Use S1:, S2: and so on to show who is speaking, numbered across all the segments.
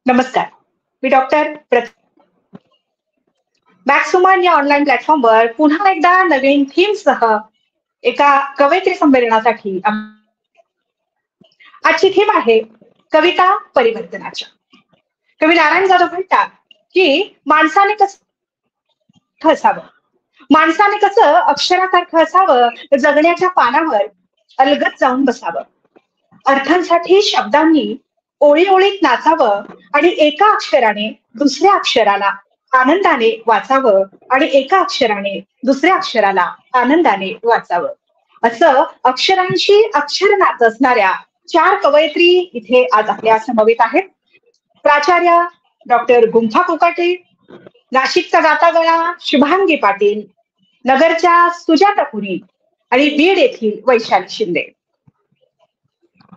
S1: नमस्कार. मी डॉक्टर मॅक्सुमन या ऑनलाईन प्लॅटफॉर्मवर पुन्हा एकदा नवीन थीमसह एका कवयित्री संमेलनासाठी आजची थीम आहे कविता परिवर्तनाच्या. कवी नारायण जाधव म्हणतात की माणसाने कसं अक्षरासारखं असावं तर जगण्याच्या पानावर अलगद जाऊन बसावं. अर्थांसाठी शब्दांनी ओळी ओळीत नाचावं आणि एका अक्षराने दुसऱ्या अक्षराला आनंदाने वाचावं आणि एका अक्षराने दुसऱ्या अक्षराला आनंदाने वाचावं. असं अक्षरांशी अक्षर नाच असणाऱ्या चार कवयित्री इथे आज आपल्या समवेत आहेत. प्राचार्य डॉक्टर गुंफा कोकाटे, नाशिकचा गातागळा शुभांगी पाटील, नगरच्या सुजाता पुरी आणि बीड येथील वैशाली शिंदे.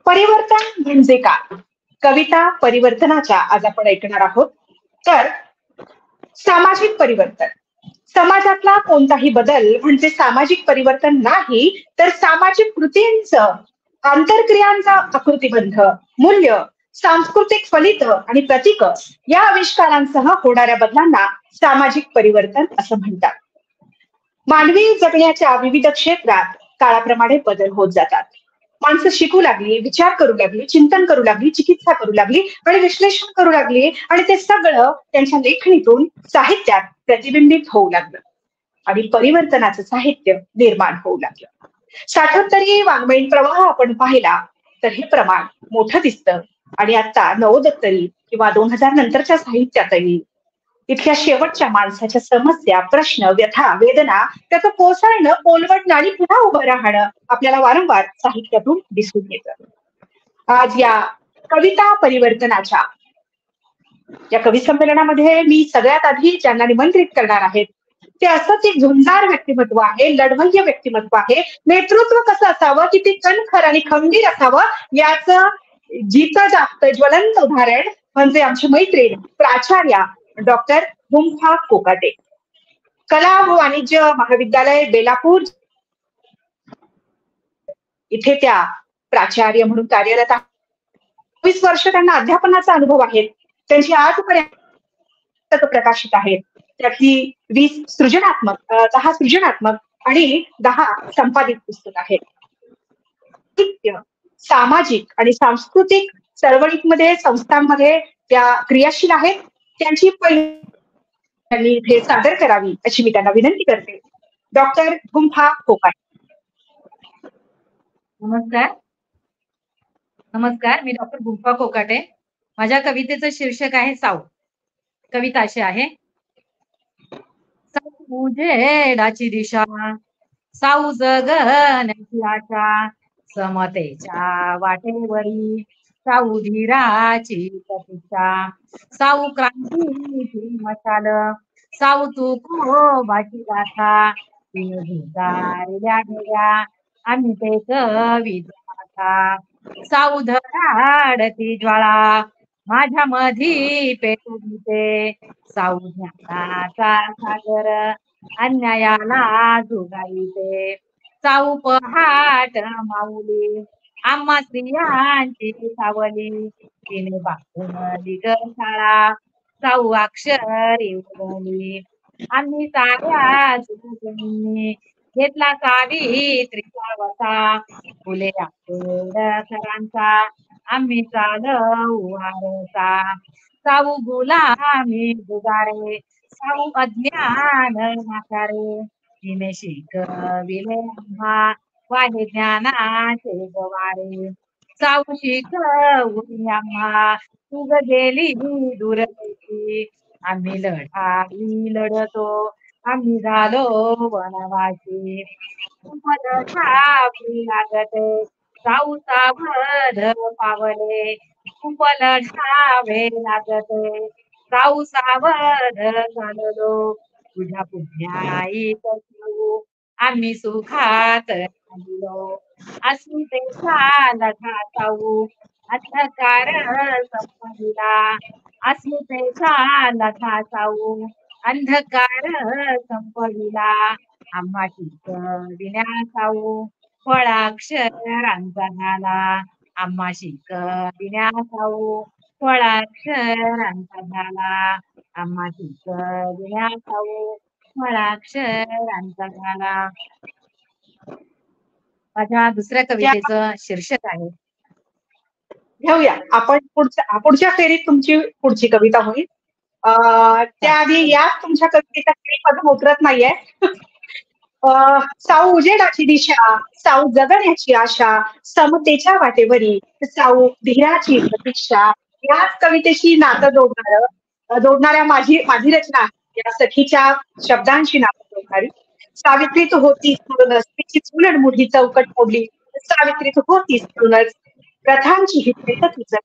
S1: परिवर्तन म्हणजे काय? कविता परिवर्तनाच्या आज आपण ऐकणार आहोत. तर सामाजिक परिवर्तन, समाजातला कोणताही बदल म्हणजे सामाजिक परिवर्तन नाही, तर सामाजिक कृतींचं, आंतरक्रियांचा आकृतीबंध, मूल्य, सांस्कृतिक फलित आणि प्रतीक या आविष्कारांसह होणाऱ्या बदलांना सामाजिक परिवर्तन असं म्हणतात. मानवी जगण्याच्या विविध क्षेत्रात काळाप्रमाणे बदल होत जातात. माणसं शिकू लागली, विचार करू लागली, चिंतन करू लागली, चिकित्सा करू लागली आणि विश्लेषण करू लागली आणि ते सगळं त्यांच्या लेखणीतून साहित्यात प्रतिबिंबित होऊ लागलं आणि परिवर्तनाचं साहित्य निर्माण होऊ लागलं. 77 वाङ्मयीन प्रवाह आपण पाहिला तर हे प्रमाण मोठं दिसतं आणि आता नवोदत्तरी किंवा 2000 नंतरच्या साहित्यातही इतक्या शेवटच्या माणसाच्या समस्या, प्रश्न, व्यथा, वेदना त्याचं कोसळणं, कोलमडणं आणि पुन्हा उभं राहणं आपल्याला वारंवार साहित्यातून दिसून येतं. आज या कविता परिवर्तनाच्या या कवी संमेलनामध्ये मी सगळ्यात आधी ज्यांना निमंत्रित करणार आहेत ते असंच एक झुंजार व्यक्तिमत्व आहे, लढवय्य व्यक्तिमत्व आहे. नेतृत्व कसं असावं, किती कणखर आणि खंबीर असावं याचं जिथं जास्त ज्वलंत उदाहरण म्हणजे आमची मैत्रीण प्राचार्या डॉक्टर गुंफा कोकाटे, कला व वाणिज्य महाविद्यालय बेलापूर इथे त्या प्राचार्य म्हणून कार्यरत आहेत. 20 वर्ष त्यांना अध्यापनाचा अनुभव आहे. त्यांची आजपर्यंत प्रकाशित आहेत. त्यातली 20 सृजनात्मक, 10 सृजनात्मक आणि 10 संपादित पुस्तक आहेत. सामाजिक आणि सांस्कृतिक चळवळीमध्ये, संस्थांमध्ये त्या क्रियाशील आहेत. त्यांची त्यांनी इथे सादर करावी अशी मी त्यांना विनंती करते. डॉक्टर गुंफा कोकाटे.
S2: नमस्कार. नमस्कार, मी डॉक्टर गुंफा कोकाटे. माझ्या कवितेचं शीर्षक आहे साऊ. कविता अशी आहे. साऊ उजेडाची दिशा, साऊ जगण्याची आशा, समतेच्या वाटेवरी साऊ धीराची प्रतीक्षा, साऊ क्रांतीची मशाल, साऊ तू कोबाची गाथा, तिने झुंजारल्या ढेऱ्या आम्ही ते कविता. साऊ धडाडती ज्वाळा माझ्या मधी पेटून ते, साऊ ज्ञानाचा सागर अन्यायाला झुगारीते, साऊ पहाट माऊली आम्हा स्त्रियांची सावली, तिने बांधली ग शाळा साऊ अक्षरी उगवली, आम्ही साऱ्या सुजनी घेतला सावित्रीचा वसा, फुले आंबेडकरांचा आम्ही चालवू वारसा, साऊ गुलामी जुगारे साऊ अज्ञान नाकारे, तिने शिकविले आम्हा वाहे ज्ञानाचे गवारे, साऊ शिकवून आम्हा तुग गेली दूरदेशी, आम्ही लढाई लढतो आम्ही झालो वनवासी, लागते साऊ सावध पावले, खूप लढावे लागते साऊ सावध चाललो, तुझ्या पुण्याई करतो आम्ही सुखात राहिलो, अस्मितेचा लढा साऊ अंधकार संपविला, अस्मितेचा लढा साऊ अंधकार संपविला, आम्हा शिकविण्या साऊ फळाक्षरांचा झाला, आम्हा शिकविण्या साऊ फळाक्षरांचा झाला आम्हा शिकविल्या साऊ. फळाक्षरांचा झाला. माझ्या दुसऱ्या कवितेचं शीर्षक आहे
S1: घेऊया आपण पुढच्या फेरीत तुमची पुढची कविता होईल. त्याआधी याच तुमच्या कवितेच्या फेरीमधून उतरत नाहीये. साऊ उजेडाची दिशा, साऊ जगण्याची आशा, समतेच्या वाटेवरी साऊ धीराची प्रतीक्षा. याच कवितेशी नातं जोडणाऱ्या माझी रचना आहे. या सखीच्या शब्दांशी नातं जोडणारी. सावित्री तू होतीस म्हणूनच तिची चुलड मुठी चौकट मोडली. सावित्री तू होतीस म्हणूनच प्रथांची ही भेट तुझं.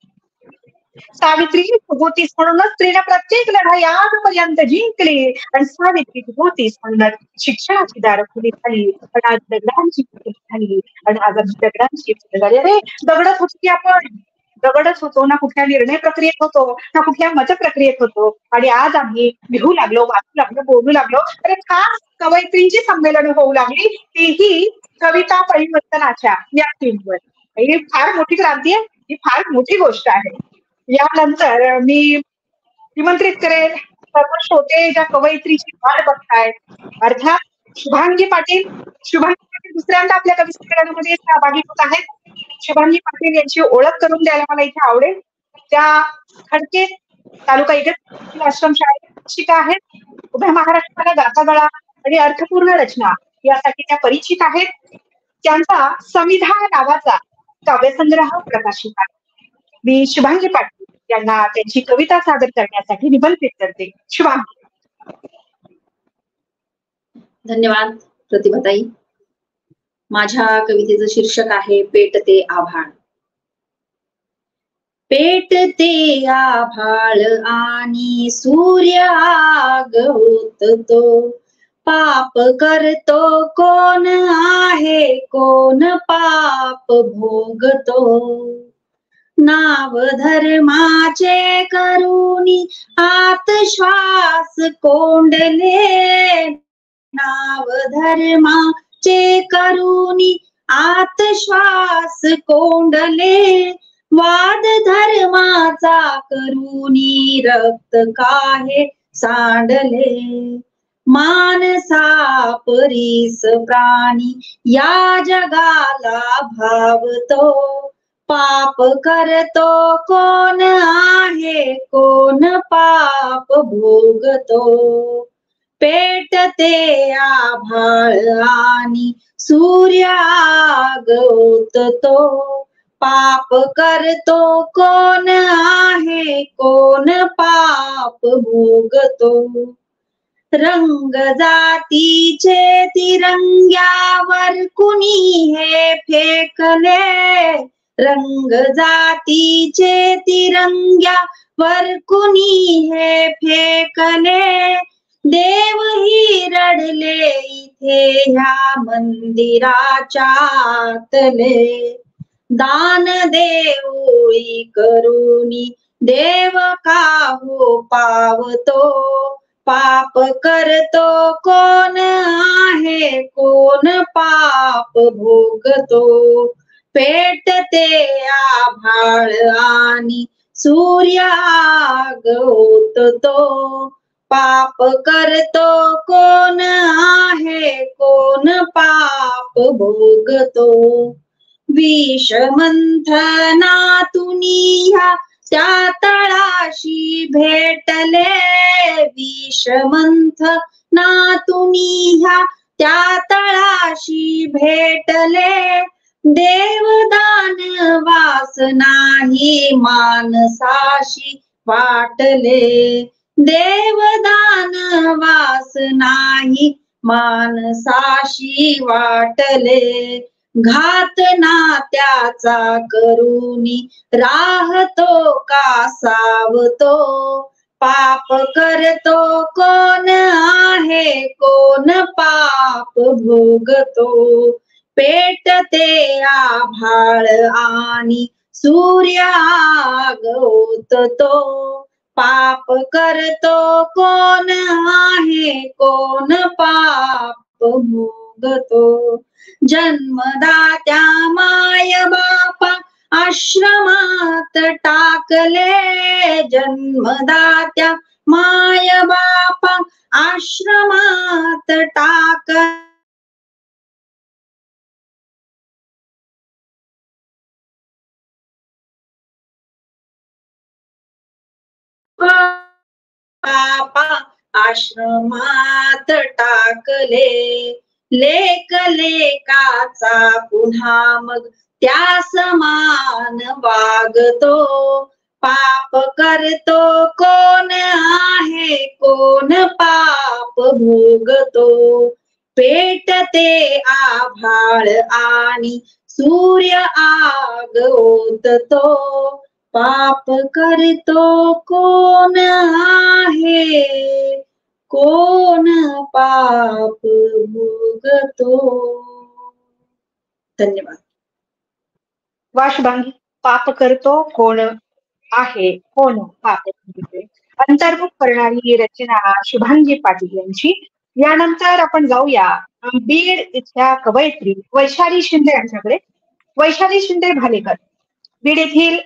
S1: सावित्री तू होतीस म्हणूनच स्त्रीने प्रत्येक लढाई आजपर्यंत जिंकली. आणि सावित्री तू होतीस म्हणूनच शिक्षणाची दारं खुली झाली. पण आज दगडांची खुली झाली. आणि आज आमची दगडांची खुली झाली. अरे दगडच होतो की आपण, दगडच होतो ना, कुठल्या निर्णय प्रक्रियेत होतो ना कुठल्या मत प्रक्रियेत होतो. आणि आज आम्ही लिहू लागलो, वाचू लागलो, बोलू लागलो. अरे खास कवयित्रींची संमेलन होऊ लागली, तीही कविता परिवर्तनाच्या या थीमवर. ही फार मोठी क्रांती आहे, ही फार मोठी गोष्ट आहे. यानंतर मी निमंत्रित करेल सर्व श्रोते ज्या कवयित्रीची वाट बघतायत, अर्थात शुभांगी पाटील. शुभांगी पाटील दुसऱ्यांदा आपल्या कवी संमेलनामध्ये सहभागी होत आहेत. शुभांगी पाटील यांची ओळख करून द्यायला मला इथे आवडेल. त्या खडके तालुका इगतपुरी आश्रमशाळेत शिक्षिका आहेत. उभ्या महाराष्ट्राला गाथागळा आणि अर्थपूर्ण रचना यासाठी त्या परिचित आहेत. त्यांचा संविधान नावाचा काव्यसंग्रह प्रकाशित आहे. मी शुभांगी पाटील यांना त्यांची कविता सादर करण्यासाठी निमंत्रित करते. शुभांगी.
S3: धन्यवाद प्रतिभाताई. माझ्या कवितेचं शीर्षक आहे पेटते आभाळ. पेटते आभाळ आणि सूर्य आग होतो. पाप करतो कोण आहे, कोण पाप भोगतो. नाव धर्माचे करुणी आत श्वास कोंडले. नाव धर्माचे करुणी आत श्वास कोंडले. वाद धर्माचा करुणी रक्त काहे सांडले. मानसा परीस प्राणी या जगाला भावतो. पाप करतो कोण आहे, कोण पाप भोगतो. पेटते आभाळ आणि सूर्य आग होतो. पाप करतो कोण आहे, कोण पाप भोगतो. रंग जातीचे तिरंग्यावर कुणी हे फेकले. रंग जातीचे तिरंग्यावर कुणी हे फेकले. देवही रडले इथे ह्या मंदिराच्या आतले. दान देऊळी करुणी देव काहू पावतो. पाप करतो कोण आहे, कोण पाप भोगतो. पेटते आभाळ आणि सूर्य आग होतो. पाप करतो कोण आहे, कोण पाप भोगतो. विष मंथनातून ह्या त्या तळाशी भेटले. विष मंथनातून ह्या त्या तळाशी भेटले. देवदान वास नाही मानसाशी वाटले. देवदान वास नाही मानसाशी वाटले. घात नात्याचा करुणी राहतो का सावतो. पाप करतो कोण आहे, कोण पाप भोगतो. पेटते आभाळ आणि सूर्य आग होतो. पाप करतो कोण आहे, कोण पाप भोगतो. जन्मदात्या माय बापा आश्रमात टाकले जन्मदात्या माय बापा आश्रमात टाक बापा आश्रमात टाकले लेक लेकाचा पुन्हा मग त्या समान वागतो पाप करतो कोण आहे कोण पाप भोगतो पेटते आभाळ आणि सूर्य आग ओततो पाप करतो कोण आहे कोण पाप भोगतो. धन्यवाद.
S1: वा शुभांगी, पाप करतो कोण आहे कोण पाप भोगतो, अंतर्मुख करणारी रचना शुभांगी पाटील यांची. यानंतर आपण जाऊया बीड इथल्या कवयित्री वैशाली शिंदे यांच्याकडे. वैशाली शिंदे भालेकर बीड येथील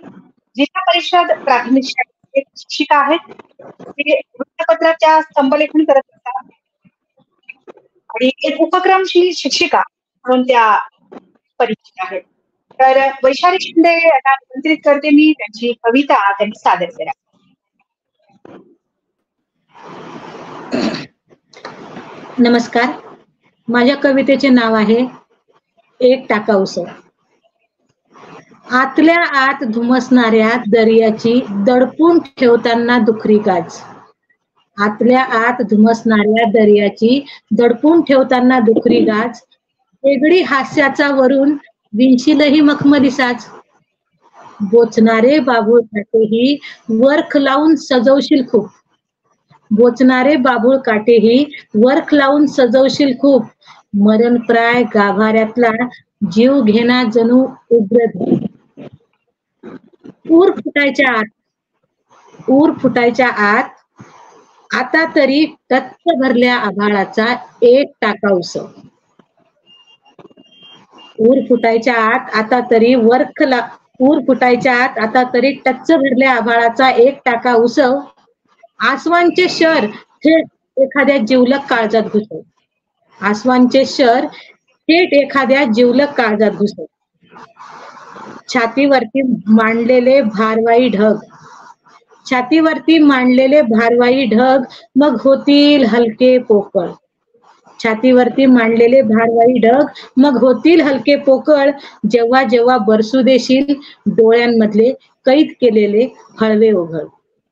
S1: जिल्हा परिषद प्राथमिक शाळेत शिक्षिका आहेत. ते वृत्तपत्राच्या स्तंभलेखन करत असतात आणि एक उपक्रमशील शिक्षिका म्हणून त्या परिचित आहेत. तर वैशाली शिंदे यांना आमंत्रित करते मी, त्यांची कविता त्यांनी सादर करा.
S4: नमस्कार. माझ्या कवितेचे नाव आहे एक टाका उसळ. आतल्या आत धुमसणाऱ्या दर्याची दडपून ठेवताना दुखरी गाज. आतल्या आत धुमसणाऱ्या दर्याची दडपून ठेवताना दुखरी गाज. वेगळी हास्याचा वरून विंशीलही मखमली साज. बोचणारे बाबूळ काटेही वर्ख लावून सजवशील खूप. बोचणारे बाबूळ काटेही वर्ख लावून सजवशील खूप. मरणप्राय गाभाऱ्यातला जीव घेणा जणू उग्र. ऊर फुटायच्या आत आता तरी टच्च भरल्या आभाळाचा एक टाका उसळ. ऊर फुटायच्या आत आता तरी ऊर फुटायच्या आत आता तरी टच्च भरल्या आभाळाचा एक टाका उसळ. आसवांचे शर थेट एखाद्या जिवलग काळजात घुसव. आसवांचे शर थेट एखाद्या जिवलग काळजात घुसव. छातीवरती मांडलेले भारवाई ढग. छातीवरती मांडलेले भारवाई ढग मग होतील हलके पोकळ. छातीवरती मांडलेले भारवाई ढग मग होतील हलके पोकळ. जेव्हा जेव्हा बरसू देशील डोळ्यांमधले कैद केलेले हळवे ओघळ.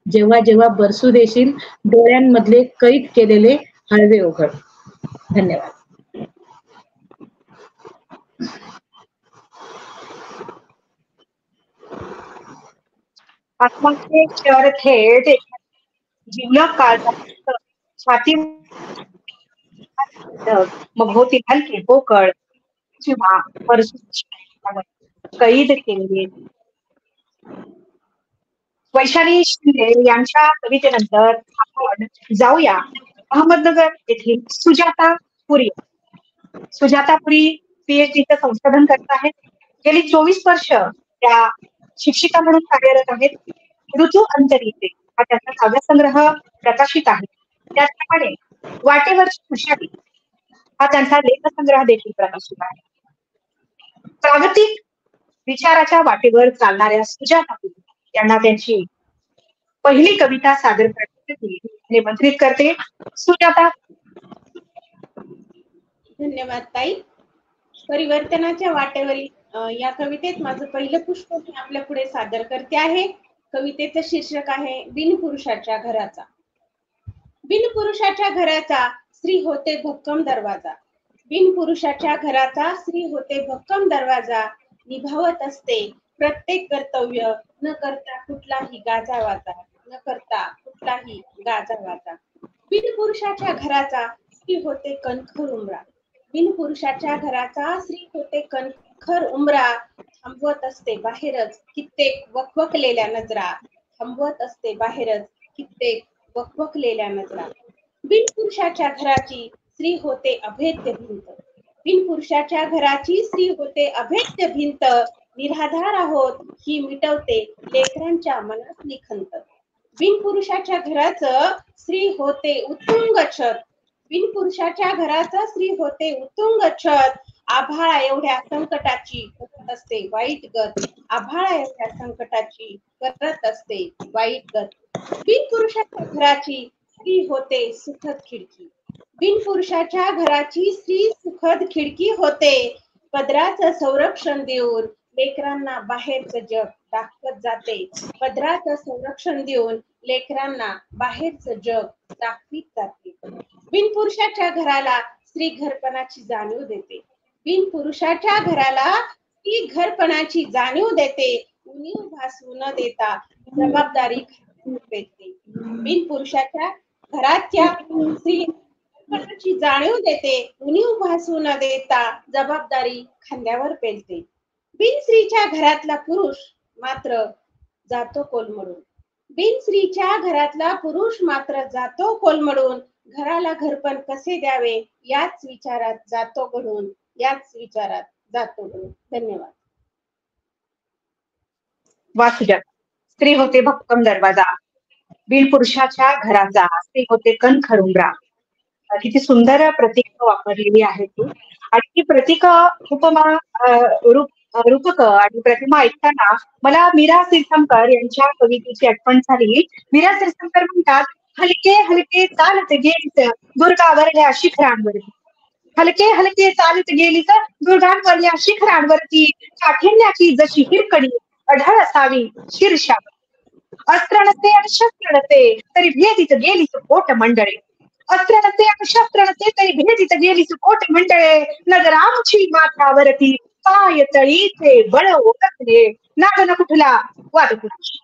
S4: जेव्हा जेव्हा बरसू देशील डोळ्यांमधले कैद केलेले हळवे ओघळ. धन्यवाद.
S1: आत्माचे शर थेट जीवलग काळजात छाती मग होतील हलके पोकळ. जेव्हा बरसू कैद केलेले. वैशाली शिंदे यांच्या कवितेनंतर आपण जाऊया अहमदनगर येथील सुजाता पुरी. सुजाता पुरी पीएचडीचं संशोधन करत आहेत. गेली 24 वर्ष त्या शिक्षिका म्हणून कार्यरत आहेत. ऋतू अंतरिते हा त्यांचा काव्यसंग्रह प्रकाशित आहे. त्याचप्रमाणे वाटेवरची खुशाली हा त्यांचा लेखसंग्रह देखील प्रकाशित आहे. जागतिक विचाराच्या वाटेवर चालणाऱ्या सुजाता पुरी यांना त्यांची पहिली कविता सादर करण्यासाठी निमंत्रित करते. सुजाता.
S5: धन्यवाद ताई. परिवर्तनाच्या वाटेवरील या कवितेत माझं पहिलं पुष्प मी आपल्या पुढे सादर करते आहे. कवितेचं शीर्षक आहे बिनपुरुषाच्या घराचा. बिनपुरुषाच्या घराचा स्त्री होते भक्कम दरवाजा. बिनपुरुषाच्या घराचा स्त्री होते भक्कम दरवाजा. निभावत असते प्रत्येक कर्तव्य न करता कुठलाही गाजावाजा. न करता कुठलाही गाजावाजा. बिनपुरुषाच्या घराचा स्त्री होते कणखर उमरा. बिनपुरुषाच्या घराचा स्त्री होते कणखर उमरा. थांबवत असते बाहेरच कित्येक वकवकलेल्या नजरा. थांबवत असते बाहेरच कित्येक वकवकलेल्या नजरा. बिनपुरुषाच्या घराची स्त्री होते अभेद्य भिंत. बिनपुरुषाच्या घराची स्त्री होते अभेद्य भिंत. निराधार आहोत ही मिटवते लेकरांच्या मनातली खंत. बिनपुरुषाच्या घराचं स्त्री होते उत्तुंग छत. बिनपुरुषाच्या घराचं स्त्री होते उत्तुंग छत. आभाळा एवढ्या संकटाची करत असते वाईट गत. आभाळा एवढ्या संकटाची करत असते वाईट गत. बिनपुरुषाच्या घराची स्त्री होते सुखद खिडकी. बिनपुरुषाच्या घराची स्त्री सुखद खिडकी होते. पदराचं संरक्षण देऊन लेकरांना बाहेरचं जग दाखवत जाते. पदराचं संरक्षण देऊन लेकरांना बाहेरचं जग दाखवीत जाते. बिनपुरुषाच्या घराला स्त्री घरपणाची जाणीव देते. बिनपुरुषाच्या घराला स्त्री घरपणाची जाणीव देते. उणीव भासू न देता जबाबदारी देते. बिनपुरुषाच्या घराच्या स्त्री घरपणाची जाणीव देते. उणीव भासू न देता जबाबदारी खांद्यावर पेलते. बिनस्त्रीच्या घरातला पुरुष मात्र जातो कोलमडून. बिनस्त्रीच्या घरातला पुरुष मात्र जातो कोलमडून. घराला घरपण कसे द्यावे याच विचारात जातो घडून. याच विचारात जातो घडून. धन्यवाद.
S1: वासुदेव. स्त्री होते भक्कम दरवाजा, बिनपुरुषाच्या घराचा स्त्री होते कणखर उंबरा. किती सुंदर प्रतीक वापरलेली आहे तू. आणि ती प्रतीक उपमा रूपक आणि प्रतिमा ऐकताना मला मीरा सिरसमकर यांच्या कवितेची आठवण झाली. मीरा सिरसमकर म्हणतात, हलके हलके चालत गेलीच दुर्गावरल्या शिखरांवरती. हलके हलके चालत गेलीच दुर्गांवरल्या शिखरांवरती. काठिण्याची जशी हिरकणी अढळ असावी शीर्षा. अस्त्र नसे आणि शस्त्र नसे तरी भेदीत गेलीच पोट मंडळे. अस्त्र नसे आणि शस्त्र नसे तरी भेदीत गेलीच पोट मंडळे. नजर आमची माथ्यावरती पाय तळीचे बळ ओळखले. नागन कुठला वाद कुणाची.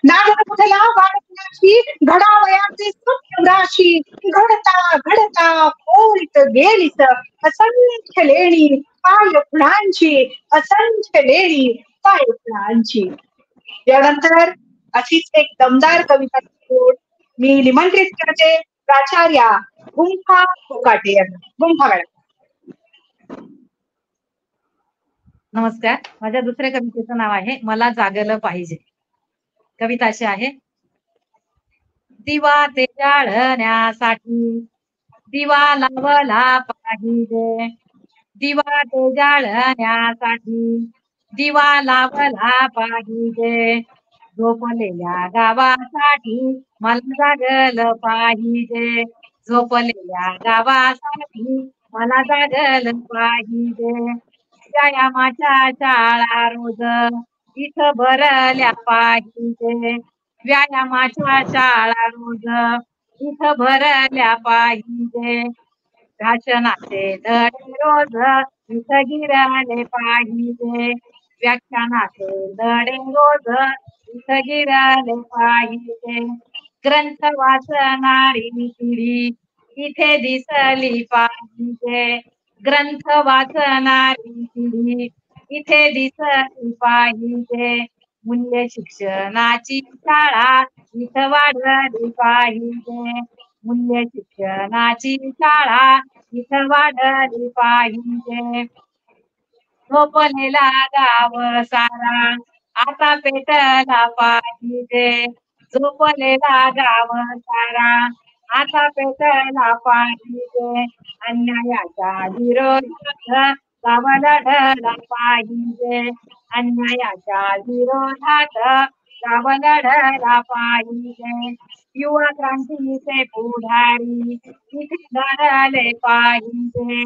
S1: नागन कुठला वाद कुणाची. घडावयाचे सत्य राशी. घडता घडता खोलीत गेलीच असंख्य लेणी पाय खुणांची. असंख्य लेणी पाय खुणांची. यानंतर अशीच एक दमदार कविता मी निमंत्रित करते प्राचार्या गुंफा कोकाटे यांना. गुंफा मॅडम.
S2: नमस्कार. माझ्या दुसऱ्या कवितेचं नाव आहे मला जागलं पाहिजे. कविता अशी आहे. दिवा ते जाळण्यासाठी दिवा लावला पाहिजे. दिवा ते जाळण्यासाठी दिवा लावला पाहिजे. झोपलेल्या गावासाठी मला जागलं पाहिजे. झोपलेल्या गावासाठी मला जागलं पाहिजे. व्यायामाच्या शाळा रोज इथं भरल्या पाहिजे. व्यायामाच्या शाळा रोज इथं भरल्या पाहिजे. भाषणाचे धडे रोज इथं गिरले पाहिजे. व्याख्यानाचे धडे रोज इथं गिरले पाहिजे. ग्रंथ वाचणारी पिढी इथे दिसली पाहिजे. ग्रंथ वाचणारी पिढी इथे दिसली पाहिजे. मूल्य शिक्षणाची शाळा इथं वाढली पाहिजे. मूल्य शिक्षणाची शाळा इथं वाढली पाहिजे. झोपलेला गाव सारा आता पेटला पाहिजे. झोपलेला गाव सारा आता पेटला पाहिजे. अन्यायाच्या विरोधात गाव लढला पाहिजे. अन्यायाच्या विरोधात गाव लढला पाहिजे. युवा क्रांतीचे पुढारी इथे घडले पाहिजे.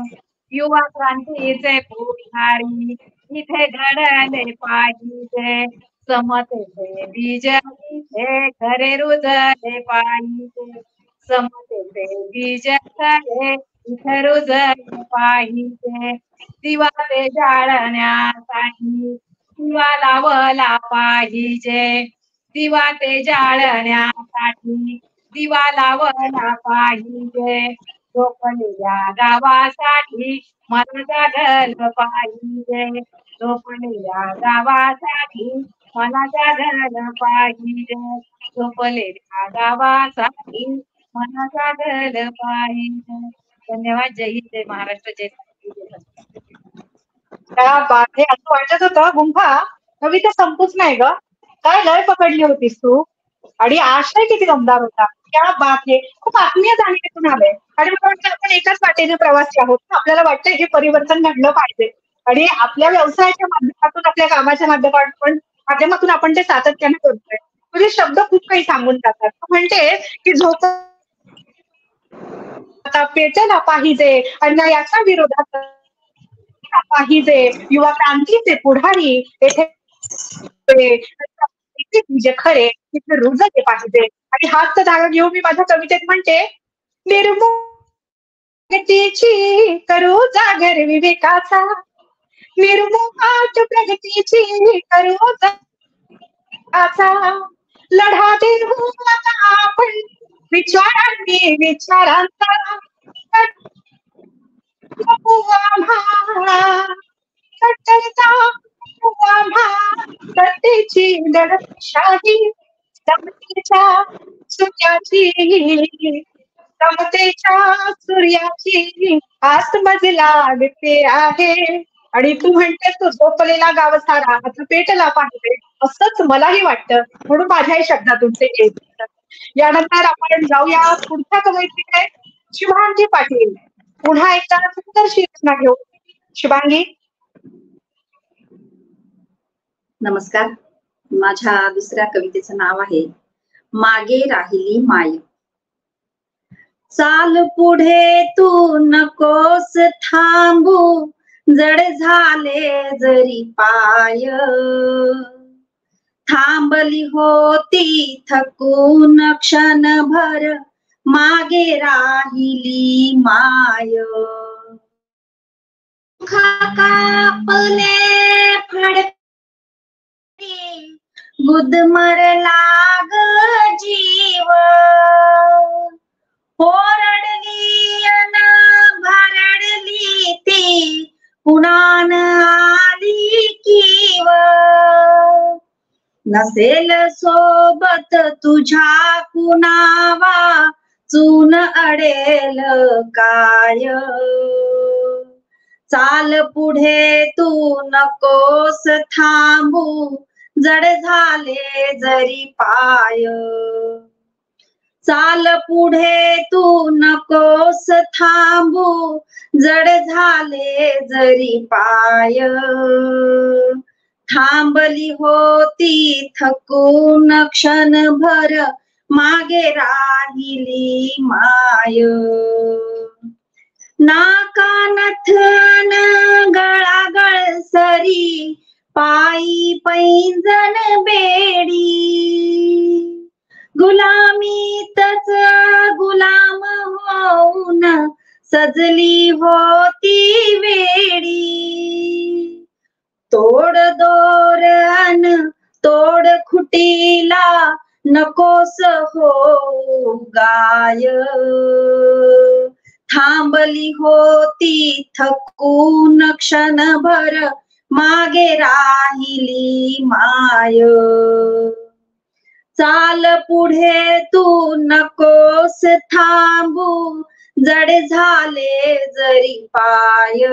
S2: युवा क्रांतीचे पुढारी इथे घडले पाहिजे. समतेचे बीज इथे खरे रुजले पाहिजे. समतेचे बीज खरे इथे रुजले पाहिजे. दिवा ते जाळण्यासाठी दिवा लावला पाहिजे. दिवा ते जाळण्यासाठी दिवा लावला पाहिजे. झोपलेल्या गावासाठी मला जागलं पाहिजे. झोपलेल्या गावासाठी मला जागलं पाहिजे. झोपलेल्या गावासाठी मला जागलं पाहिजे. धन्यवाद. जय हिंद, जय महाराष्ट्र, जय
S1: त्या बाहे असं वाटत होतं गुंफा कविता संपूच नाही ग. काय लय पकडली होतीस तू. आणि आशय किती दमदार होता. क्या बात आहे. खूप आत्मीय जाणीवेतून आलंय. आणि मला वाटतं आपण एकाच वाटेचे प्रवासी आहोत. आपल्याला वाटतंय हे परिवर्तन घडलं पाहिजे. आणि आपल्या व्यवसायाच्या माध्यमातून, आपल्या कामाच्या माध्यमातून आपण ते सातत्याने करतोय. तुझे शब्द खूप काही सांगून जातात. तू म्हणते की झोप आता पेटायला पाहिजे, अन्यायाच्या विरोधात पाहिजे, युवा क्रांतीचे पुढारी येथे जे खरे तिथे रुजले पाहिजे. आणि हाच तर धागा घेऊन मी माझ्या कवितेत म्हणते, निर्मुक्तीची करू जागर विवेकाचा, निर्मुखाट प्रगतीची करू जाचा, लढा देऊ आता आपण विचारांनी विचारांचा, सत्तेची दडपशाही, समतेच्या सूर्याची आसमज लागते आहे. आणि तू म्हणतेस तो झोपलेला गावसारा आता पेटला पाहिजे, असंच मलाही वाटतं. म्हणून माझ्याही शब्दातून ते येत. यानंतर आपण जाऊया पुढच्या कवयित्रीकडे, शुभांगी पाटील. पुन्हा एकदा सुंदरशी रचना घेऊ. शुभांगी.
S3: नमस्कार. माझ्या दुसऱ्या कवितेचं नाव आहे मागे राहिली माय. चाल पुढे तू नकोस थांबू, जड झाले जरी पाय. थांबली होती थकून क्षणभर, मागे राहिली माय. कापले फडके गुदमरला ग जीव, ओरडली अन भरडली ती पुन्हा आली कीव. नसेल सोबत तुझ्या कुणावा, चून अडेल काय. चाल पुढे तू नकोस थांबू, जड झाले जरी पाय. चाल पुढे तू नकोस थांबू, जड झाले जरी पाय. थांबली होती थकून क्षणभर, मागे राहिली माय. नाकानथन गळागळ सरी, पायी पैंजण बेडी. गुलामीतच गुलाम होऊन सजली होती वेडी. तोड दोर अन तोड खुटीला, नकोस हो गाय. थांबली होती थकून क्षणभर, मागे राहिली माय. चाल पुढे तू नकोस थांबू, जड झाले जरी पाय.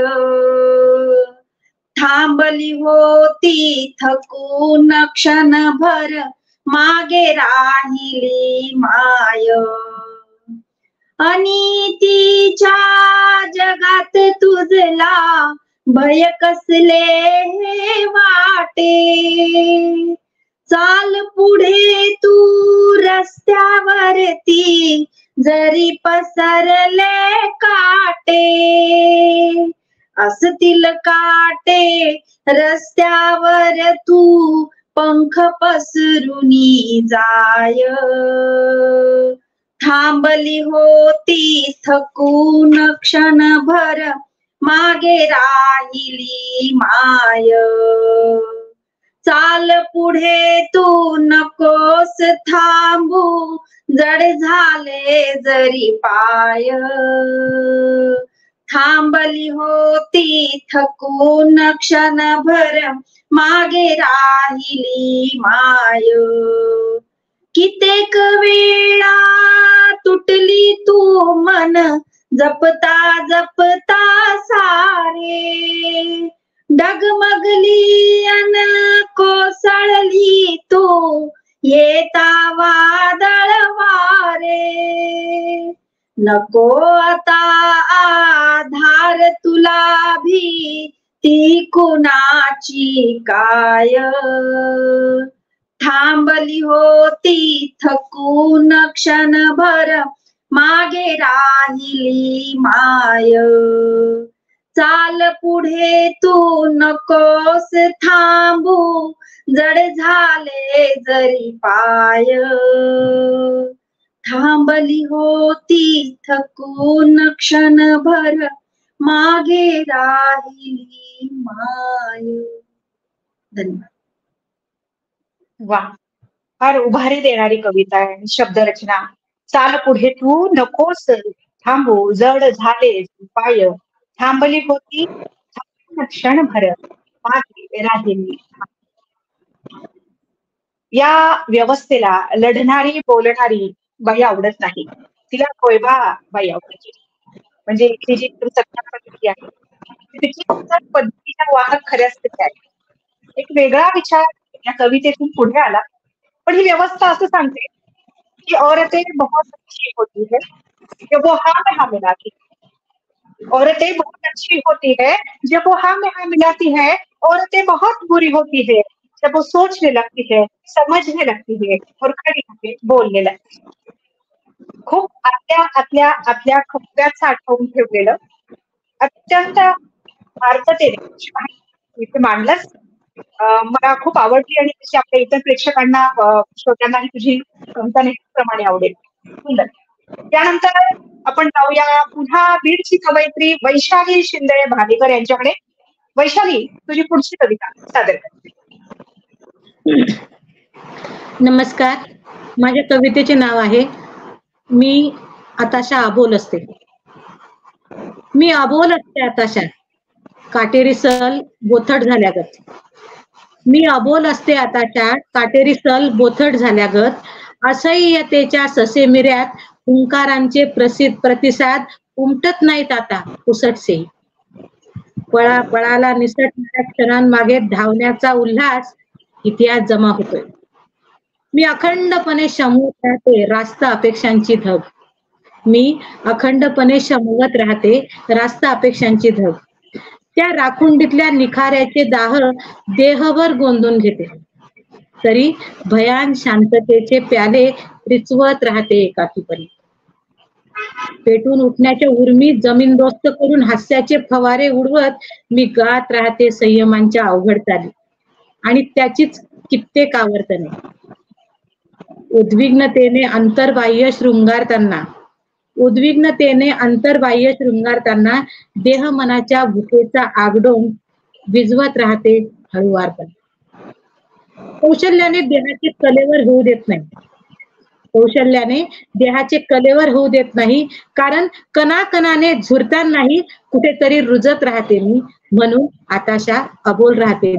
S3: थांबली होती थकून क्षणभर, मागे राहिली माय. अनितीच्या जगात तुझला भय कसले हे वाटे. चाल पुढे तू रस्त्यावरती, जरी पसरले काटे. असतील काटे रस्त्यावर तू पंख पसरुनी जाय. थांबली होती थकून क्षणभर, मागे राहिली माय. चाल पुढे तू नकोस थांबू, जड झाले जरी पाय. थांबली होती थकून क्षणभर, मागे राहिली माय. कित्येक वेळा तुटली तू मन, जपता जपता सारे. डगमगली अन कोसळली तू येता वादळ वारे, नको आता आधार तुला भीती कुणाची काय, थांबली होती थकून क्षणभर मागे राहिली माय, चाल पुढे तू नकोस थांबू जड झाले जरी पाय, थांबली होती थकून क्षणभर मागे राहिली माय. धन्यवाद.
S1: वा, फार उभारी देणारी कविता आहे आणि शब्दरचना. चाल पुढे तू नकोस थांबू जड झाले पाय, थांबली होती क्षणभर मागे राहिली. या व्यवस्थेला लढणारी बोलणारी बाई आवडत नाही, तिला कोयबा बाई आवडते. म्हणजे इथली जी सत्ता पद्धती आहे तिची पद्धतीच्या वाहक खऱ्याच आहे. एक वेगळा विचार या कवितेतून पुढे आला, पण ही व्यवस्था असं सांगते की औरतें बहुत अच्छी होती है जब वो हाँ में हाँ मिलाती, औरतें बहुत अच्छी होती है जब वो हाँ में हाँ मिलाती है, औरतें बहुत बुरी होती है जब वो सोचने लगती है, समझने लगती है और खड़ी होकर बोलने लगती है. खूप आतल्या खप्प्यात साठवून ठेवलेलं अत्यंत अर्थतेने इथे मांडलंच. मला खूप आवडली आणि तशी आपल्या इतर प्रेक्षकांना श्रोत्यांनाही तुझी कविता नेहमीप्रमाणे आवडेल. सुंदर. त्यानंतर आपण जाऊया पुन्हा बीडची कवयित्री वैशाली शिंदे भालेकर यांच्याकडे. वैशाली, तुझी पुढची कविता सादर कर.
S4: नमस्कार, माझ्या कवितेचे नाव आहे मी आताशा अबोल असते. मी अबोल असते आताशा, काटेरी सल बोथट झाल्यागत. मी अबोल असते आताशा, काटेरी सल बोथट झाल्यागत. असह्यतेच्या ससेमिऱ्यात हुंकारांचे प्रतिसाद उमटत नाहीत आता पुसटसे. पळाला निसटणाऱ्या क्षणांमागे धावण्याचा उल्हास इतिहास जमा होतोय. मी अखंडपणे शमवत राहते रास्त अपेक्षांची धग. मी अखंडपणे शमवत राहते रास्त अपेक्षांची धग. त्या राखुंडीतल्या निखाऱ्याचे दाह देहभर गोंधून घेते. तरी भयान शांततेचे प्याले रिचवत राहते एकाकीपणे. पेटून उठण्याच्या उर्मीत जमीनदोस्त करून हास्याचे फवारे उडवत मी गात राहते संयमांच्या अवघड चाली आणि त्याचीच कित्येक आवर्तने. उद्विग्नतेने अंतर्बाह्य शृंगारताना देह मनाच्या भुकेचा आगडोंब विझवत राहते हळुवारपणे. कौशल्याने देहाचे कलेवर होऊ देत नाही. कारण कणाकणाने झुरतानाही कुठेतरी रुजत राहते मी, म्हणून आताशा अबोल राहते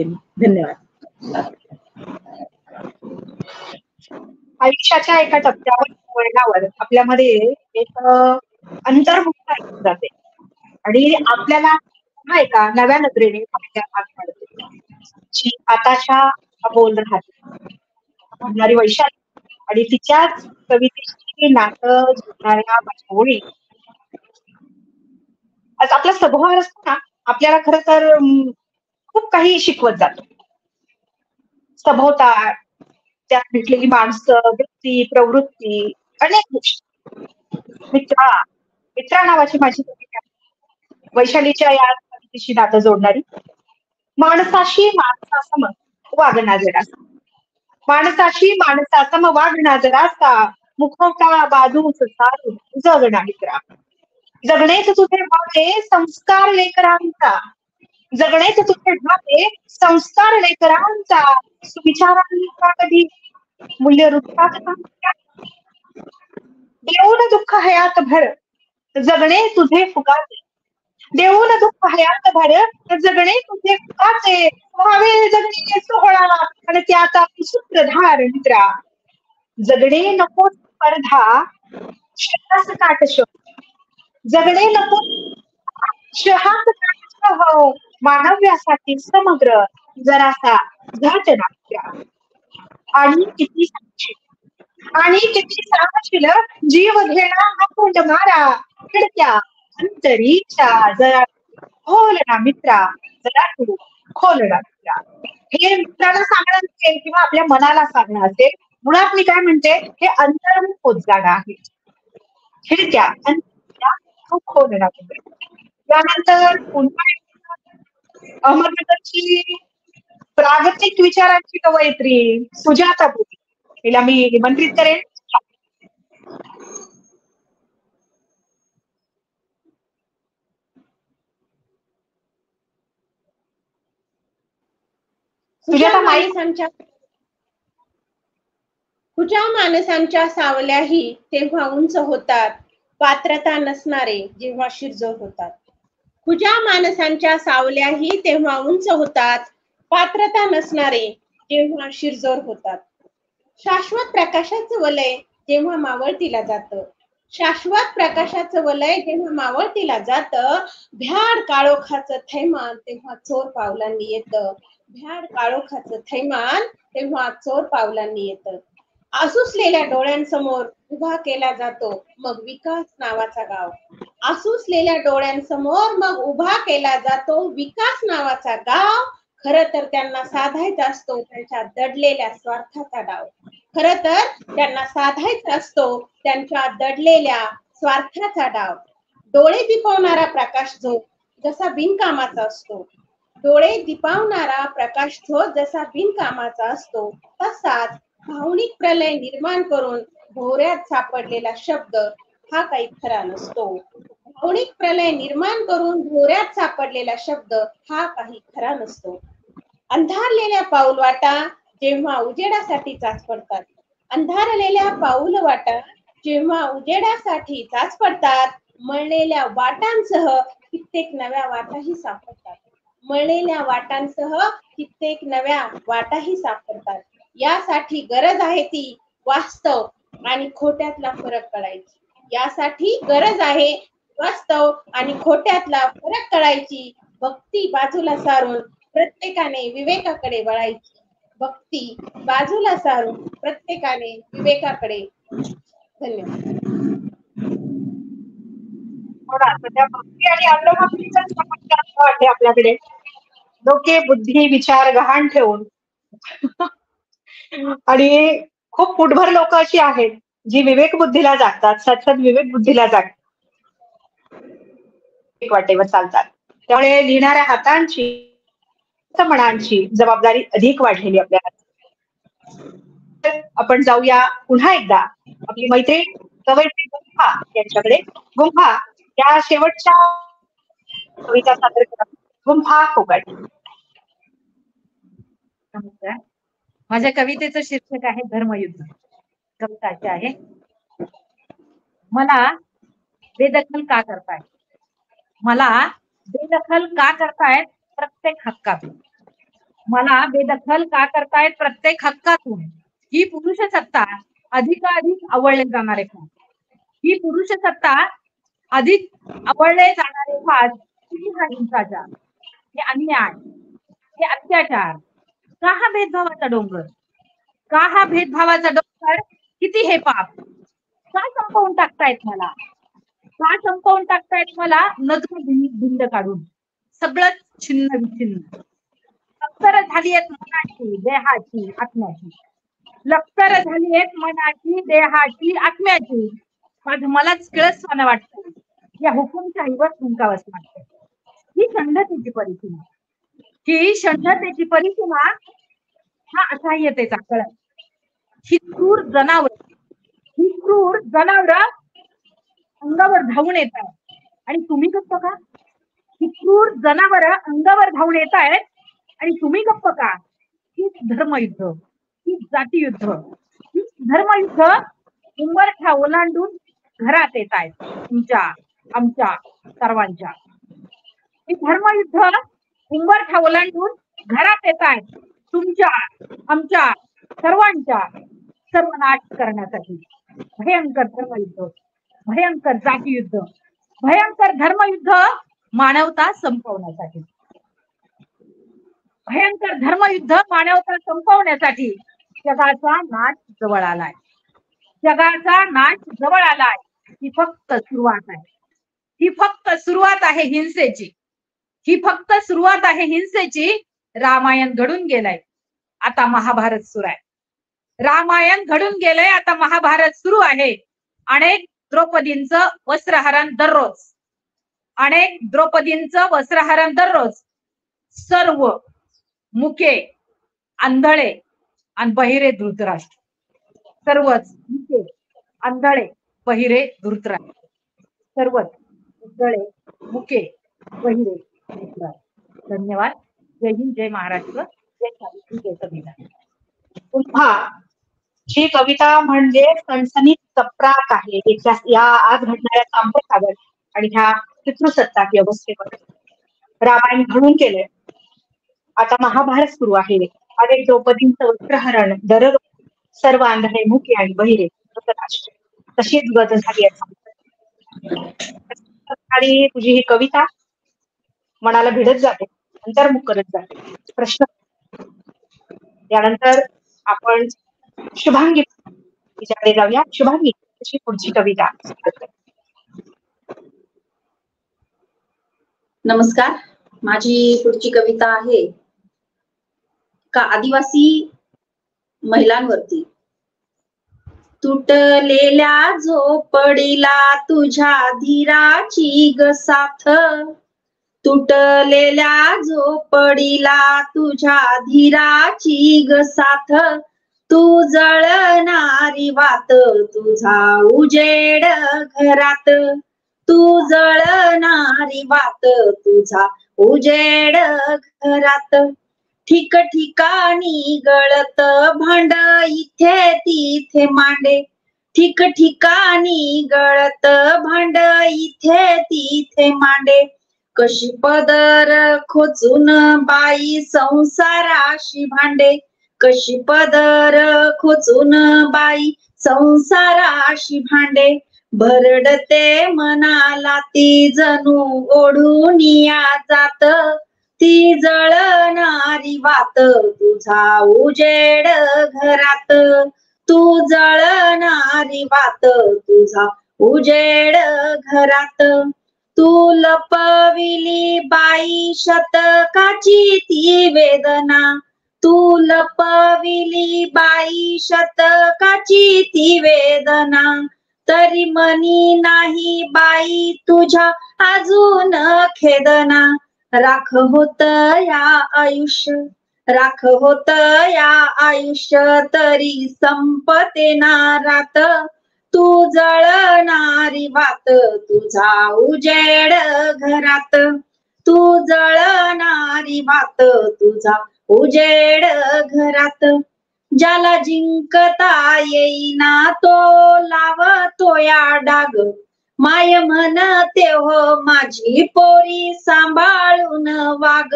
S4: मी. धन्यवाद.
S1: आयुष्याच्या एका टप्प्यावर वळणावर आपल्यामध्ये एक अंतर्मुखता येऊन जाते आणि आपल्याला पुन्हा एका नव्या नजरेने भाग पाडते. जी आताशा अबोल राहते म्हणणारी वैशाली आणि तिच्याच कवितेची नातं जोडणाऱ्या ओळी. आज आपला स्वभाव असताना आपल्याला खरं तर खूप काही शिकवत जातो. सभोवताळ, त्यात भेटलेली माणसं, व्यक्ती, प्रवृत्ती, अनेक गोष्टी. मित्रा नावाची माझी कविता वैशालीच्या या कवितेशी नातं जोडणारी. माणसाशी माणसासम वागणा जरासा, माणसाशी माणसासम वागणा जरासा, मुखवटा बाजूच सारून जगणा मित्रा. जगणेच तुझे भावे संस्कार लेकरांचा, जगणेच तुझे भावे संस्कार लेकरांचा. सुविचारांनी का कधी मूल्य रुपतात का? देऊन दुःख हयात भर जगणे तुझे फुकाचे, देऊन दुःख हयात भर जगणे तुझे फुकाचे. व्हावे जगणे सोहळा आणि त्याचा सूत्रधार मित्रा. जगणे नको स्पर्धा शतास काटश, जगणे नको शहाणपणाचा हो मानव्यासाठी समग्र जरासा घटना आणि किती सांगशील आणि किती सांगशील जीव घेणा हा कोंड मारा खिडक्या अंतरीच्या जरा खोल ना मित्रा जरा तू खोल ना मित्रा. हे मित्राला सांगणं असेल किंवा आपल्या मनाला सांगणं असेल. मुळात मी काय म्हणते हे अंतर्मुख होत जाणं आहे. खिडक्या अंतरीच्या तू खोल ना मित्रा. त्यानंतर पुन्हा अहमदनगरची प्रागतिक विचारांची कवयित्री सुजाता बुद्धी तिला मी निमंत्रित करेन. सुजाता माईक.
S5: कुजा माणसांच्या सावल्याही तेव्हा उंच होतात, पात्रता नसणारे जेव्हा शिरजोर होतात. कुजा माणसांच्या सावल्याही तेव्हा उंच होतात, पात्रता नसणारे जेव्हा शिरजोर होतात. शाश्वत प्रकाशाचं वलय जेव्हा मावळतीला जातं, शाश्वत प्रकाशाचं वलय जेव्हा मावळतीला जातं, भ्याड काळोखाचं थैमान तेव्हा चोर पावलांनी येतं, भ्याड काळोखाचं थैमान तेव्हा चोर पावलांनी येतं. आसुसलेल्या डोळ्यांसमोर उभा केला जातो मग विकास नावाचा गाव, आसुसलेल्या डोळ्यांसमोर मग उभा केला जातो विकास नावाचा गाव. खरं तर त्यांना साधायचा असतो त्यांच्या दडलेल्या स्वार्थाचा डाव, खरं तर त्यांना साधायचा असतो त्यांच्या दडलेल्या स्वार्थाचा डाव. डोळे दिपवणारा प्रकाश जो जसा बिनकामाचा असतो, डोळे दिपावणारा प्रकाश जो जसा बिनकामाचा असतो, तसाच भावनिक प्रलय निर्माण करून भोवऱ्यात सापडलेला शब्द हा काही खरा नसतो. भावनिक प्रलय निर्माण करून भोवऱ्यात सापडलेला शब्द हा काही खरा नसतो. अंधारलेल्या पाऊलवाटा जेव्हा उजेडासाठी चाच पडतात, अंधारलेल्या पाऊलवाटा जेव्हा उजेडासाठी चाच पडतात, मळलेल्या वाटांसह कित्येक नव्या वाटाही सापडतात, मळलेल्या वाटांसह कित्येक नव्या वाटाही सापडतात. यासाठी गरज आहे ती वास्तव आणि खोट्यातला फरक कळायची, यासाठी गरज आहे वास्तव आणि खोट्यातला फरक कळायची. भक्ती बाजूला सारून प्रत्येकाने विवेकाकडे वळायची, भक्ती बाजूला सारून प्रत्येकाने विवेकाकडे. धन्यवाद.
S1: त्या भक्ती आणि अग्रभक्तीचाच वाटते आपल्याकडे. डोके बुद्धी विचार गहाण ठेवून आणि खूप फुटभर लोक अशी आहेत जी विवेक बुद्धीला जागतात, सतत विवेक बुद्धीला जागतात, वाटेवर चालतात. त्यामुळे लिहिणाऱ्या हातांची मनांची जबाबदारी अधिक वाढलेली आपल्याला. आपण जाऊया पुन्हा एकदा आपली मैत्रीण कवयित्री गुंफा यांच्याकडे. गुंफा या शेवटच्या कविता सादर करा. गुंफा फोकट.
S2: नमस्कार. माझ्या कवितेचं शीर्षक आहे धर्मयुद्ध. कविताचे आहे. मला बेदखल का करताय, मला बेदखल का करतायत प्रत्येक हक्कातून, मला बेदखल का करतायत प्रत्येक हक्कातून. ही पुरुष सत्ता अधिकाधिक आवडले जाणारे फास, ही पुरुष सत्ता अधिक आवडले जाणारे फास. हा हिंसाचार, हे अन्याय, हे अत्याचार. का हा भेदभावाचा डोंगर, का हा भेदभावाचा डोंगर, किती हे पाप. का संपवून टाकतायत मला, का संपवून टाकतायत मला नजर भिंड काढून. सगळं छिन्न विछिन्न. लक्तर झाली आहेत मनाची देहाची आत्म्याची, लक्तर झाली आहेत मनाची देहाची आत्म्याची. माझं मलाच किळसवानं वाटतं या हुकुमशाहीवर थुंकावंच वाटतं. ही षंढतेची परिसीमा, ही षंढतेची परिसीमा, हा असहाय्यतेचा कळस. ही क्रूर जनावर, ही क्रूर जनावर अंगावर धावून येत आहे आणि तुम्ही गप्प का. ही क्रूर जनावर अंगावर धावून येत आहेत आणि तुम्ही गप्प का. ही धर्मयुद्ध, ही जातीयुद्ध, ही धर्मयुद्ध उंबरठा ओलांडून घरात येत आहेत तुमच्या आमच्या सर्वांच्या. ही धर्मयुद्ध उंबरठा ओलांडून घरात येत आहेत तुमच्या आमच्या सर्वांच्या सर्वनाश करण्यासाठी. भयंकर धर्मयुद्ध, भयंकर जातीयुद्ध, भयंकर धर्मयुद्ध मानवता संपवण्यासाठी. भयंकर धर्मयुद्ध मानवता संपवण्यासाठी जगाचा नाश जवळ आलाय. जगाचा नाश जवळ आलाय. ही फक्त सुरुवात आहे. ही फक्त सुरुवात आहे हिंसेची. ही फक्त सुरुवात आहे हिंसेची. रामायण घडून गेलंय, आता महाभारत सुरू आहे. रामायण घडून गेलंय, आता महाभारत सुरू आहे. अनेक द्रौपदींचं वस्त्रहरण दररोज, अनेक द्रौपदींचं वस्त्रहरण दररोज. सर्व मुके, आंधळे आणि बहिरे धृतराष्ट्र. सर्वच मुके, आंधळे, बहिरे धृतराष्ट्र. सर्वच आंधळे, मुके, बहिरे धृतराष्ट्र. धन्यवाद. जय हिंद, जय महाराष्ट्र, जय सावित्री, जय संविधान.
S1: पुन्हा जी कविता म्हणजे सणसणीत चपराक आहे या आज घडणाऱ्या सांप्रतावर आणि ह्या पितृसत्ताक व्यवस्थेवर. रामायण घडून गेलंय, आता महाभारत सुरू आहे. अनेक द्रौपदींचं वस्त्रहरण दररोज. सर्व आंधळे, मुके आणि बहिरे धृतराष्ट्र. तशीच गत झाली आणि तुझी ही कविता मनाला भिडत जाते, अंतर्मुख करत जाते. प्रश्न यानंतर आपण शुभांगी तिच्याकडे जाऊया. शुभांगी, तुझी पुढची कविता.
S3: नमस्कार. माझी पुढची कविता आहे का आदिवासी महिलांवरती. तुटलेल्या झोपडीला तुझ्या धीराची ग साथ. तुटलेल्या झोपडीला तुझ्या धीराची ग साथ. तू जळणारी वात तुझा उजेड घरात. तू जळणारी वात तुझा उजेड घरात. ठिकठिकाणी गळत भांड इथे तिथे मांडे. ठिकठिकाणी गळत भांड इथे तिथे मांडे. कशी पदर खोचून बाई संसाराशी भांडे. कशी पदर खोचून बाई संसाराशी भांडे. भरडते मनाला ती जणू ओढून या जात. ती जळणारी वात तुझा उजेड घरात. तू जळणारी वात तुझा उजेड घरात. तू लपविली बाई शतकाची ती वेदना. तू लपविली बाई शतकाची ती वेदना. तरी मनी नाही बाई तुझ्या अजून खेदना. राख होत या आयुष्य, राख होत या आयुष्य तरी संपते ना रात. तू जळणारी वात तुझा उजेड घरात. तू जळणारी वात तुझा उजेड घरात. ज्याला जिंकता येईना तो लावतो या डाग. माय म्हणते हो माझी पोरी सांभाळून वाग.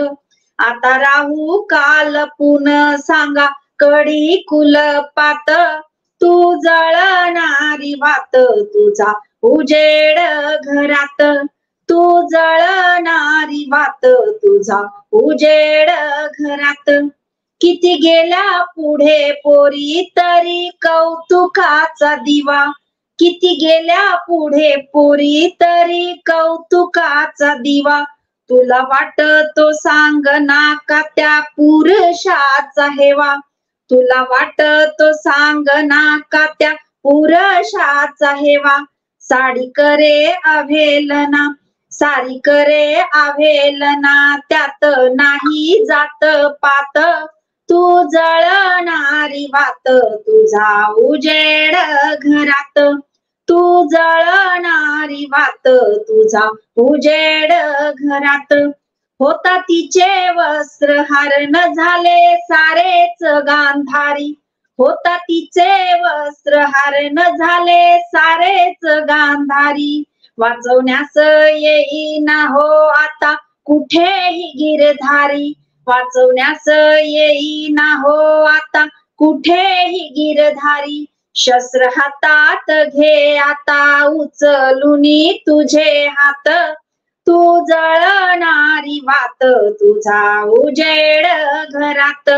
S3: आता राहू काल पुन सांगा कडी कुलपात. तू जळणारी वात तुझा उजेड घरात. तू जळणारी वात तुझा उजेड घरात. किती गेल्या पुढे पोरी तरी कौतुकाचा दिवा. किती गेल्या पुढे पोरी तरी कौतुकाचा दिवा. तुला वाटतो सांग ना का त्या पुरुषाचा हेवा. तुला वाटतो सांग ना का त्या पुरुषाचा हेवा. साडी करे अवेलना, सारी करे अवेलना, त्यात नाही जात पात. तू जळणारी वात तुझा उजेड घरात. तू जळणारी वात तुझा उजेड घरात. होता तिचे वस्त्र हारण झाले सारेच गांधारी. होता तिचे वस्त्र हारण झाले सारेच गांधारी. वाचवण्यास येईना हो आता कुठेही गिरधारी. वाचवण्यास येईना हो आता कुठेही गिरधारी. शस्त्र हातात घे आता उचलूनी तुझे हात. तू जळणारी वात तुझा उजेड घरात,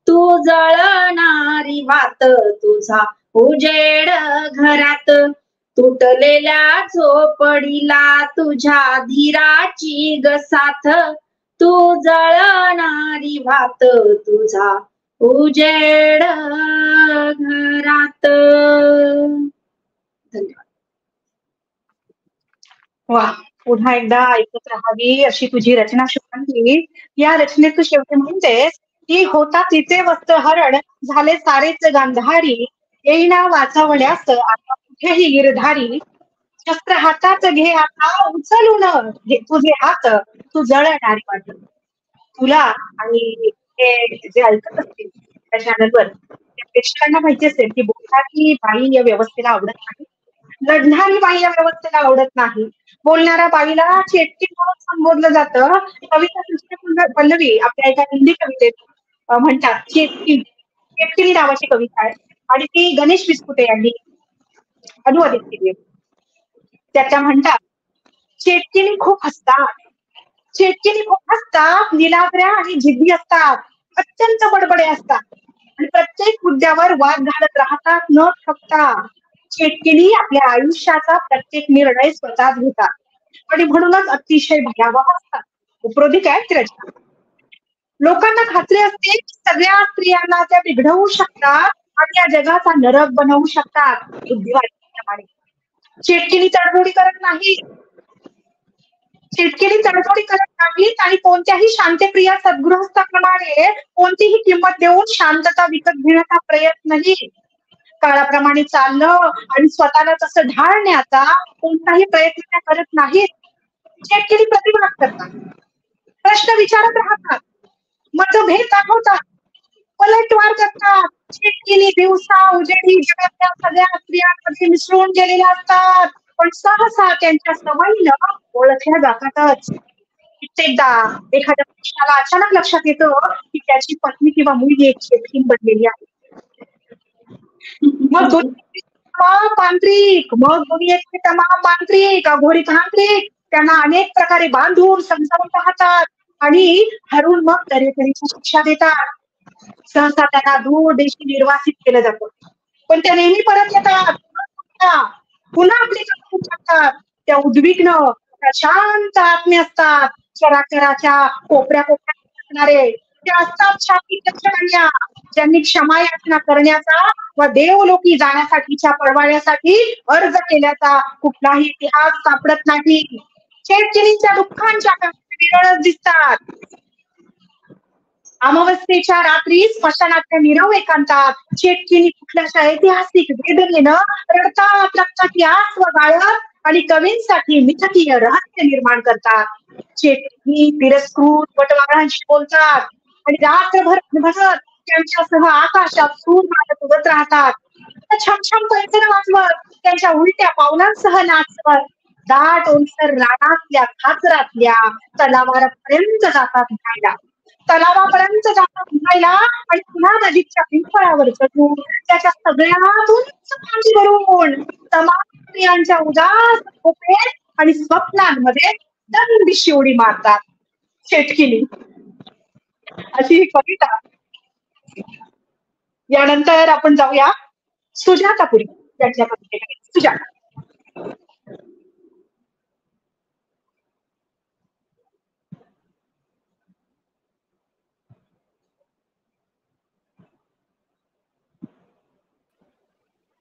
S3: तू जळणारी वात तुझा उजेड घरात, तुटलेल्या झोपडीला तुझ्या धीराची गसाथ, तू जळणारी वात तुझा उजेड घरात. धन्यवाद.
S1: वा, पुन्हा एकदा ऐकत राहावी अशी तुझी रचना शुभांगी. या रचनेत तू शेवटी म्हणतेस की होता तिचे वस्त्रहरण झाले सारेच गांधारी, येईना वाचवण्यास आता कुठेही गिरधारी, शस्त्र हातात घे आता उचलून घे तुझे हात, तू जळणारी वाट. तुला आणि हे जे ऐकत असतील त्या चॅनलवर त्या प्रेक्षकांना माहिती असेल की बोलणारी बाई या व्यवस्थेला आवडत नाही, लढणारी बाई या व्यवस्थेला आवडत नाही, बोलणाऱ्या बाईला चेटकी म्हणून संबोधलं जातं. कविता कृष्ण पल्लवी आपल्या एका हिंदी कवितेत म्हणतात, चेटकी चेटकिनी नावाची कविता आहे आणि ती गणेश विस्पुते यांनी अनुवादित केली आहे. त्याच्या म्हणतात, चेटकिनी खूप हसतात, चेटकिनी खूप हसतात, निलावऱ्या आणि जिद्दी असतात, अत्यंत बडबडे असतात आणि प्रत्येक मुद्द्यावर वाद घालत राहतात न थकता. चेटकिनी आपल्या आयुष्याचा प्रत्येक निर्णय स्वतःच घेतात आणि म्हणूनच अतिशय भयावह असतात. उपरोधिक आहे ती रचना. लोकांना खात्री असते की सगळ्या स्त्रियांना त्या बिघडवू शकतात आणि या जगाचा नरक बनवू शकतात. बुद्धिवादी चेटकिनी तडजोडी करत नाही, चेटकिनी तडजोडी करत नाहीत आणि कोणत्याही शांतप्रिय सद्गृहस्थाप्रमाणे कोणतीही किंमत देऊन शांतता विकत घेण्याचा प्रयत्नही, काळाप्रमाणे चालणं आणि स्वतःला तसं ढाळण्याचा कोणताही प्रयत्न त्या करत नाहीत. चेटकिनी प्रतिवाद करतात, प्रश्न विचारत राहतात, मतभेद दाखवतात, पलटवार करतात. चेटकिनी दिवसा उजेडी जगातल्या सगळ्या स्त्रियांमध्ये मिसळून गेलेल्या असतात, पण सहसा त्यांच्या सवयीनं ओळखल्या जातातच. कित्येकदा एखाद्या पुरुषाला अचानक लक्षात येतं की त्याची पत्नी किंवा मुलगी एक चेटकीन बनलेली आहे. मग तांत्रिक, मग दुनियेतले तमाम मांत्रिक, अघोरी तांत्रिक त्यांना अनेक प्रकारे बांधून समजावून पाहतात आणि हरून मग तऱ्हेतऱ्हेची शिक्षा देतात. सहसा त्यांना दूर देशी निर्वासित केलं जातं, पण त्या नेहमी परत येतात, पुन्हा आपली करू शकतात. त्या उद्विग्न, त्या शांत आत्मे असतात, चराचराच्या कोपऱ्या कोपऱ्यात असणारे त्या असतात शांती लक्षणीय, ज्यांनी क्षमा याचना करण्याचा व देवलोकी जाण्यासाठीच्या पळवाण्यासाठी अर्ज केल्याचा कुठलाही इतिहास सापडत नाही. चेटकिनीच्या दुःखांच्या विरळच दिसतात. अमावस्येच्या रात्री स्मशानातल्या नीरव एकांतात चेटकिनी कुठल्याशा ऐतिहासिक वेदनेनं रडतात, रक्ताची आस व गाळत आणि कवींसाठी मिथकीय रहस्य निर्माण करतात. चेटकिनी तिरस्कृत वटवाघळांशी बोलतात आणि रात्रभर भरत त्यांच्यासह आकाशात सूर मारत उडत राहतात. छमछम पैसे वाजवत त्यांच्या उलट्या पावलांसह नाचवत दाट ओलसर रानातल्या खाचरातल्या तलावापर्यंत जातात न्यायला, तलावापर्यंत जातात न्यायला आणि पुन्हा नदीच्या पिंपळावर चढून त्याच्या सगळ्यातून पाणी भरून तमाम स्त्रियांच्या उदास झोपेत आणि स्वप्नांमध्ये दंडिशी उडी मारतात. चेटकिनी अशी ही कविता. यानंतर आपण जाऊया सुजातापुरी यांच्या कवितेकडे. सुजाता.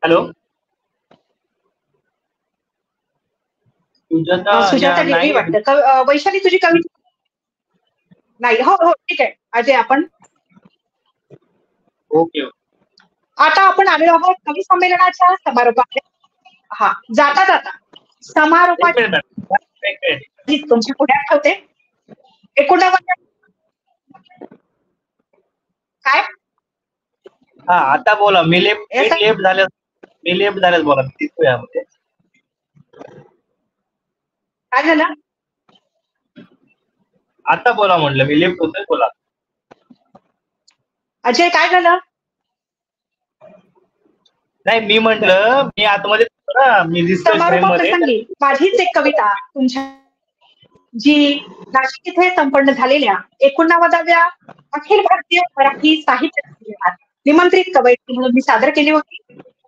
S6: हॅलो,
S1: सुजाता गेली वाटतं. वैशाली तुझी कविता नाही? हो हो ठीक आहे अजय, आपण
S6: ओके.
S1: आता आपण आलेलो आहोत कवी संमेलनाच्या समारोपात. हा, जाता जाता समारोपात तुमच्या पुढे आठवते 19 काय?
S6: हा आता बोला. मी लेफ्ट झाल्यास बोला. दिसतो यामध्ये
S1: काय झालं?
S6: आता बोला म्हटलं, मी लेफ्ट होतोय, बोला.
S1: अजय काय झालं?
S6: नाही मी म्हटलं मी आतमध्ये मी दिसतोय फ्रेम मध्ये.
S1: समारोपाप्रसंगी माझीच एक कविता तुमच्या जी नाशिक इथे संपन्न झालेल्या 89व्या अखिल भारतीय मराठी साहित्य संमेलनात निमंत्रित कवयित्री म्हणून मी सादर केली होती.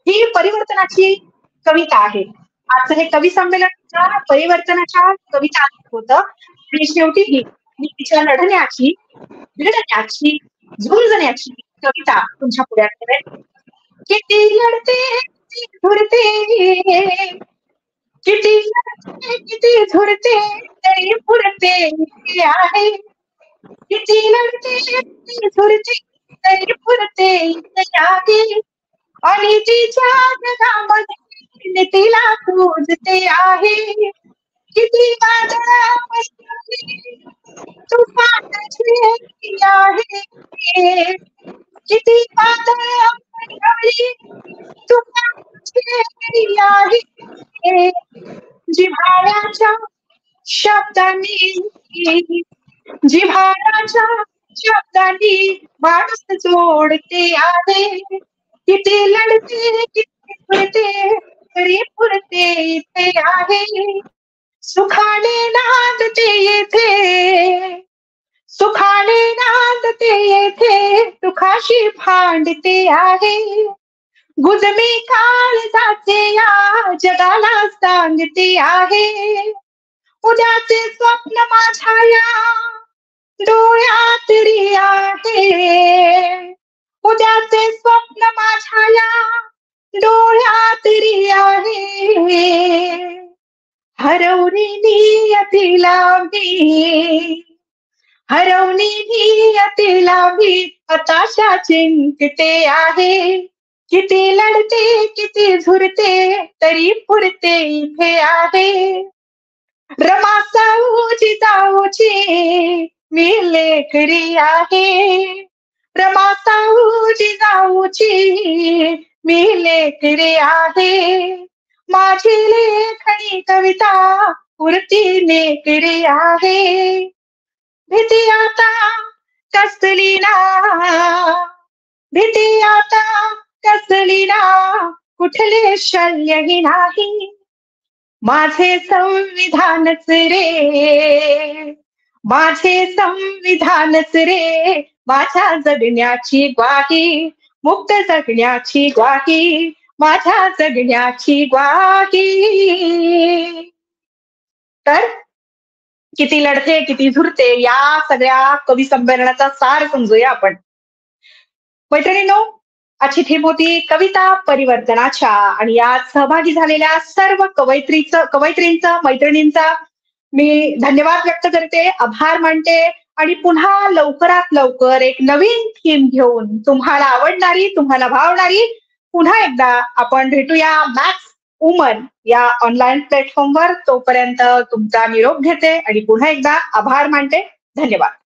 S1: ही परिवर्तनाची कविता आहे. आजचं हे कवी संमेलन परिवर्तनाच्या कविता होतं आणि शेवटी मी तिच्या लढण्याची, भिडण्याची, झुंजण्याची कविता तुमच्या पुढे ठेवेन. किती लढते किती झुरते, किती लढते किती झुरते तरी पुरते इतके आहे. किती लढते किती झुरते तरी पुरते इतके आहे. आणि तिच्या जगामध्ये तिला पूजते आहे. किती वादळामध्ये तुफानाची आहे. किती वादळामध्ये तुफानाची आहे. जिव्हाळ्याच्या शब्दांनी, जिव्हाळ्याच्या शब्दांनी माणूस जोडते आहे. किती लढते किती पुरते तरी पुरते इथे आहे. सुखाने नांदते येथे, सुखाने नांदते येथे दुखाशी भांडते आहे. गुजमी काळजाचे या जगाला सांगते आहे. उद्याचे स्वप्न माझ्या या डोळ्यात री आहे. उद्याचे स्वप्न माझ्या या डोळ्यात री आहे. हरवणी नियतीला मी, हरवणी नियतीला मी हताशा चिंतते आहे. किती लढते किती झुरते तरी पुरते इथे आहे. रमा साऊची जाऊची मी लेकरी आहे. रमा साऊची जाऊची मी लेकरी आहे. माझी लेखणी कविता पुरती नेकरी आहे. भीती आता कसली ना, भीती आता कसली ना, कुठले शल्यही नाही. माझे संविधानच रे, माझे संविधानच रे, माझ्या जगण्याची ग्वाही, मुक्त जगण्याची ग्वाही, माझ्या जगण्याची ग्वाही. तर किती लढते किती झुरते या सगळ्या कवी संमेलनाचा सार समजूया आपण. मैत्रिणींनो, आजची थीम होती कविता परिवर्तनाच्या आणि यात सहभागी झालेल्या सर्व कवयित्रींचा, मैत्रिणींचा मी धन्यवाद व्यक्त करते, आभार मानते आणि पुन्हा लवकरात लवकर एक नवीन थीम घेऊन तुम्हाला आवडणारी, तुम्हाला भावणारी पुन्हा एकदा आपण भेटूया मॅक्स वुमन या ऑनलाईन प्लॅटफॉर्मवर. तोपर्यंत तुमचा निरोप घेते आणि पुन्हा एकदा आभार मानते. धन्यवाद.